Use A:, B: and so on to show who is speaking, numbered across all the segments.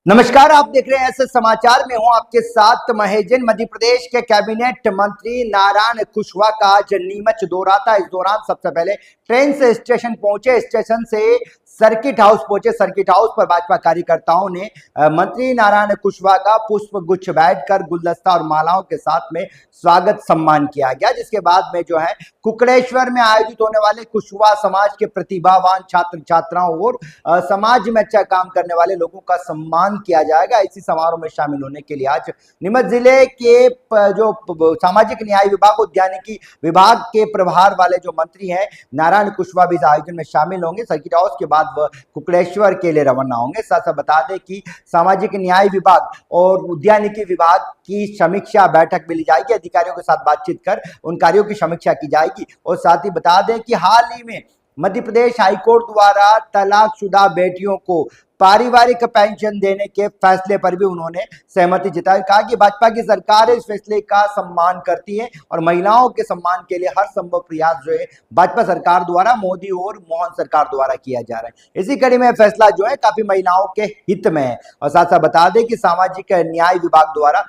A: नमस्कार, आप देख रहे हैं ऐसे समाचार में हूं आपके साथ महेजन। मध्य प्रदेश के कैबिनेट मंत्री नारायण कुशवाहा का आज नीमच दौरा था। इस दौरान सबसे पहले ट्रेन से स्टेशन पहुंचे, स्टेशन से सर्किट हाउस पहुंचे। सर्किट हाउस पर भाजपा कार्यकर्ताओं ने मंत्री नारायण कुशवाहा का पुष्प गुच्छ बैठकर गुलदस्ता और मालाओं के साथ में स्वागत सम्मान किया गया। जिसके बाद में जो है कुकड़ेश्वर में आयोजित होने वाले कुशवाहा समाज के प्रतिभावान छात्र छात्राओं और समाज में अच्छा काम करने वाले लोगों का सम्मान किया जाएगा। इसी समारोह में शामिल होने के लिए आज नीमच जिले के जो सामाजिक न्याय विभाग, उद्यानिकी विभाग के प्रभार वाले जो मंत्री हैं नारायण कुशवाहा भी इस आयोजन में शामिल होंगे। सर्किट हाउस के बाद वह कुकड़ेश्वर के लिए रवाना होंगे। साथ साथ बता दें कि सामाजिक न्याय विभाग और उद्यानिकी विभाग की समीक्षा बैठक भी ली जाएगी। अधिकारियों के साथ बातचीत कर उन कार्यों की समीक्षा की जाएगी। और साथ ही बता दें कि हाल ही में मध्य प्रदेश हाईकोर्ट द्वारा तलाकशुदा बेटियों को पारिवारिक पेंशन देने के फैसले पर भी उन्होंने सहमति जताई। कहा कि भाजपा की सरकार इस फैसले का सम्मान करती है और महिलाओं के सम्मान के लिए हर संभव प्रयास जो है भाजपा सरकार द्वारा, मोदी और मोहन सरकार द्वारा किया जा रहा है। इसी कड़ी में फैसला जो है काफी महिलाओं के हित में है। और साथ साथ बता दें कि सामाजिक न्याय विभाग द्वारा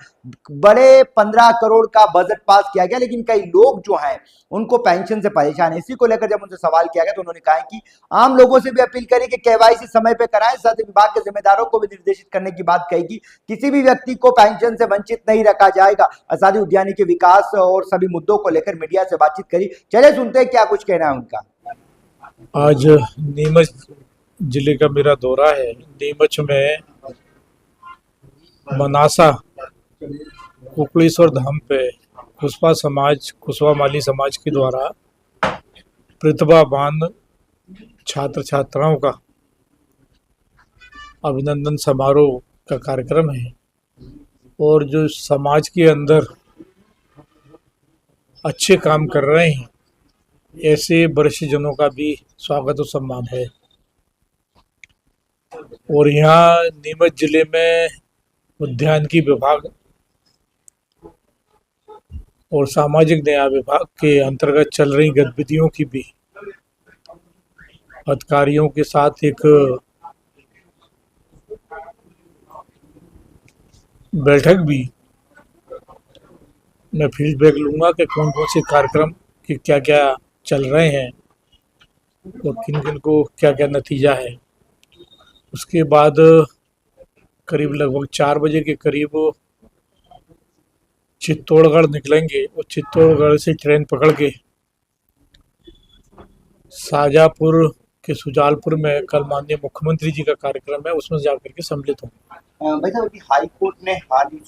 A: बड़े 15 करोड़ का बजट पास किया गया, लेकिन कई लोग जो हैं उनको पेंशन से परेशान है। इसी को लेकर जब उनसे सवाल किया गया तो उन्होंने कहा कि आम लोगों से भी अपील करें कि केवाईसी समय पे कराएं। साथ ही विभाग के जिम्मेदारों को भी निर्देशित करने की बात कही कि किसी भी व्यक्ति को पेंशन से वंचित नहीं रखा जाएगा। साथ ही उद्यानिकी विकास और सभी मुद्दों को लेकर मीडिया से बातचीत करी। चलिए सुनते हैं क्या कुछ कहना है उनका।
B: आज नीमच जिले का मेरा दौरा है। नीमच में मनासा कुकड़ेश्वर धाम पे कुशवाहा माली समाज के द्वारा प्रतिभावान छात्र छात्राओं का अभिनंदन समारोह का कार्यक्रम है। और जो समाज के अंदर अच्छे काम कर रहे हैं ऐसे वरिष्ठ जनों का भी स्वागत और सम्मान है। और यहाँ नीमच जिले में उद्यानिकी विभाग और सामाजिक न्याय विभाग के अंतर्गत चल रही गतिविधियों की भी अधिकारियों के साथ एक बैठक भी मैं फीडबैक लूंगा कि कौन कौन से कार्यक्रम के क्या क्या चल रहे हैं और किन किन को क्या क्या नतीजा है। उसके बाद करीब लगभग 4 बजे के करीब चित्तौड़गढ़ निकलेंगे और चित्तौड़गढ़ से ट्रेन पकड़ के शाजापुर के सुजालपुर में कल माननीय मुख्यमंत्री जी का कार्यक्रम है, उसमें जाकर के सम्मिलित होंगे।
A: भाई साहब, हाई कोर्ट ने हाल ही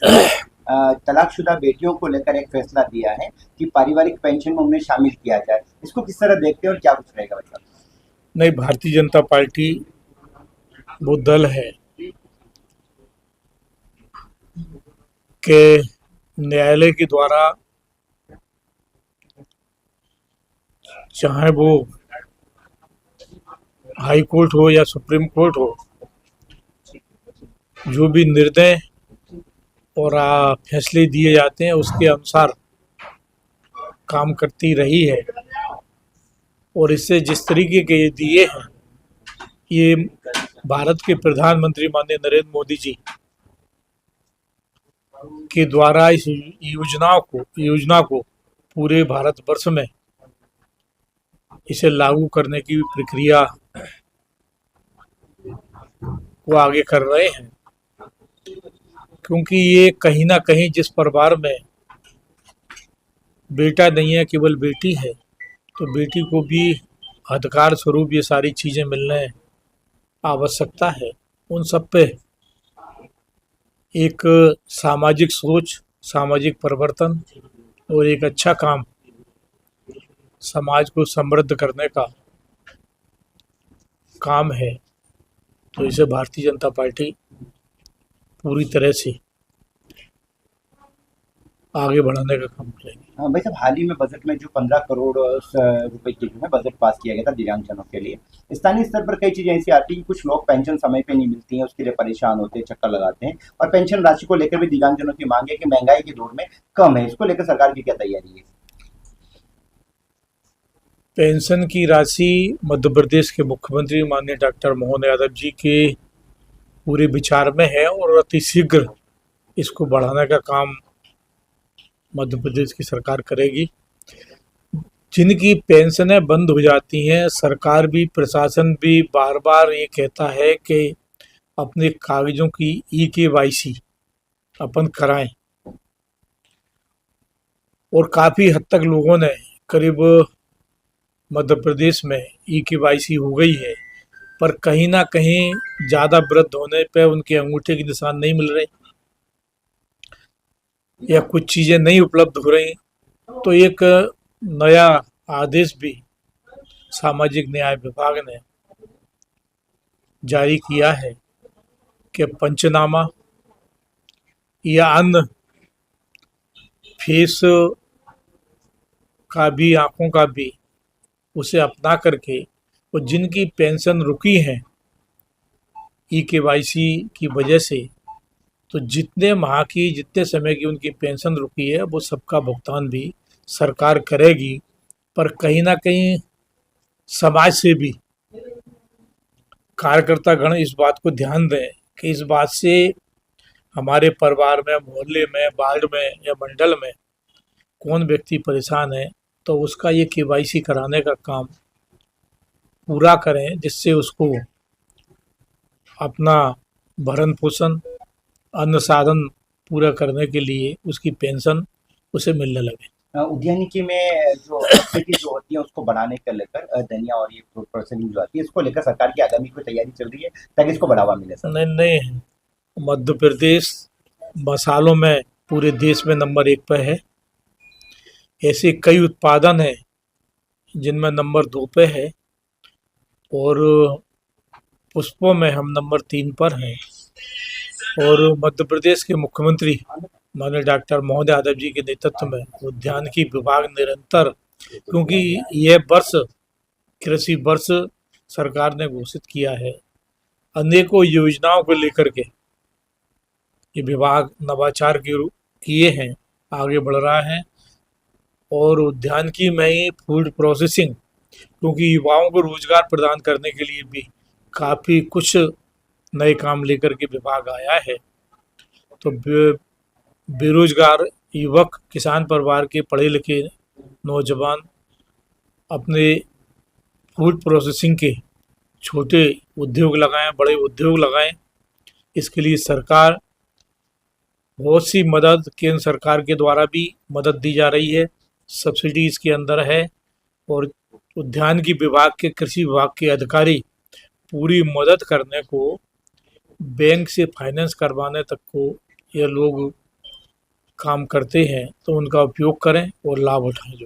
A: तलाकशुदा बेटियों को लेकर एक फैसला दिया है कि पारिवारिक पेंशन में उन्हें शामिल किया जाए। इसको किस तरह देखते हैं और क्या कुछ रहेगा भाई साहब?
B: नहीं, भारतीय जनता पार्टी वो दल है कि न्यायालय के द्वारा, चाहे वो हाई कोर्ट हो या सुप्रीम कोर्ट हो, जो भी निर्णय और फैसले दिए जाते हैं उसके अनुसार काम करती रही है। और इससे जिस तरीके के ये दिए हैं, ये भारत के प्रधानमंत्री माननीय नरेंद्र मोदी जी के द्वारा इस योजना को पूरे भारतवर्ष में इसे लागू करने की प्रक्रिया को आगे कर रहे हैं। क्योंकि ये कहीं ना कहीं जिस परिवार में बेटा नहीं है, केवल बेटी है, तो बेटी को भी अधिकार स्वरूप ये सारी चीज़ें मिलने आवश्यकता है। उन सब पे एक सामाजिक सोच, सामाजिक परिवर्तन और एक अच्छा काम समाज को समृद्ध करने का काम है। तो इसे भारतीय जनता पार्टी पूरी तरह से आगे बढ़ाने का काम करेगी।
A: भाई साहब, हाल ही में बजट में जो 15 करोड़ रुपए की जो है बजट पास किया गया था दिव्यांगजनों के लिए, स्थानीय स्तर पर कई चीजें ऐसी आती है कि कुछ लोग पेंशन समय पे नहीं मिलती हैं, उसके लिए परेशान होते हैं, चक्कर लगाते हैं। और पेंशन राशि को लेकर भी दिव्यांगजनों की मांग है कि महंगाई के दौर में कम है। इसको लेकर सरकार की क्या तैयारी है?
B: पेंशन की राशि मध्य प्रदेश के मुख्यमंत्री माननीय डॉक्टर मोहन यादव जी के पूरे विचार में है और अतिशीघ्र इसको बढ़ाने का काम मध्य प्रदेश की सरकार करेगी। जिनकी पेंशनें बंद हो जाती हैं, सरकार भी प्रशासन भी बार बार ये कहता है कि अपने कागजों की ई-KYC अपन कराएं, और काफ़ी हद तक लोगों ने करीब मध्य प्रदेश में ई-KYC हो गई है, पर कहीं ना कहीं ज़्यादा वृद्ध होने पे उनके अंगूठे के निशान नहीं मिल रहे या कुछ चीज़ें नहीं उपलब्ध हो रही, तो एक नया आदेश भी सामाजिक न्याय विभाग ने जारी किया है कि पंचनामा या अन्य फेस का भी, आंखों का भी उसे अपना करके, और जिनकी पेंशन रुकी है ई-KYC की वजह से, तो जितने माह की, जितने समय की उनकी पेंशन रुकी है वो सबका भुगतान भी सरकार करेगी। पर कहीं ना कहीं समाज से भी कार्यकर्ता गण इस बात को ध्यान दें कि इस बात से हमारे परिवार में, मोहल्ले में, वार्ड में या मंडल में कौन व्यक्ति परेशान है, तो उसका ये KYC कराने का काम पूरा करें, जिससे उसको अपना भरण पोषण, अन्न साधन पूरा करने के लिए उसकी पेंशन उसे मिलने लगे।
A: उद्यानिकी में जो सब्सिडी जो होती है उसको बढ़ाने को लेकर धनिया और ये फ्रूट प्रोसेसिंग जो आती है, इसको लेकर सरकार की आगामी कोई तैयारी चल रही है ताकि इसको बढ़ावा मिले सर?
B: नहीं, मध्य प्रदेश मसालों में पूरे देश में नंबर 1 पे है। ऐसे कई उत्पादन हैं जिनमें नंबर 2 पे है, और पुष्पों में हम नंबर 3 पर हैं। और मध्य प्रदेश के मुख्यमंत्री माननीय डॉक्टर मोहन यादव जी के नेतृत्व में उद्यानिकी विभाग निरंतर, क्योंकि यह वर्ष कृषि वर्ष सरकार ने घोषित किया है, अनेकों योजनाओं को लेकर के ये विभाग नवाचार किए हैं, आगे बढ़ रहा है। और उद्यानिकी में ही फूड प्रोसेसिंग, क्योंकि युवाओं को रोजगार प्रदान करने के लिए भी काफ़ी कुछ नए काम लेकर के विभाग आया है। तो बेरोजगार युवक, किसान परिवार के पढ़े लिखे नौजवान अपने फूड प्रोसेसिंग के छोटे उद्योग लगाएं, बड़े उद्योग लगाएं। इसके लिए सरकार बहुत सी मदद, केंद्र सरकार के द्वारा भी मदद दी जा रही है, सब्सिडी इसके अंदर है। और उद्यानिकी विभाग के, कृषि विभाग के अधिकारी पूरी मदद करने को, बैंक से फाइनेंस करवाने तक को ये लोग काम करते हैं, तो उनका उपयोग करें और लाभ उठाएं। जो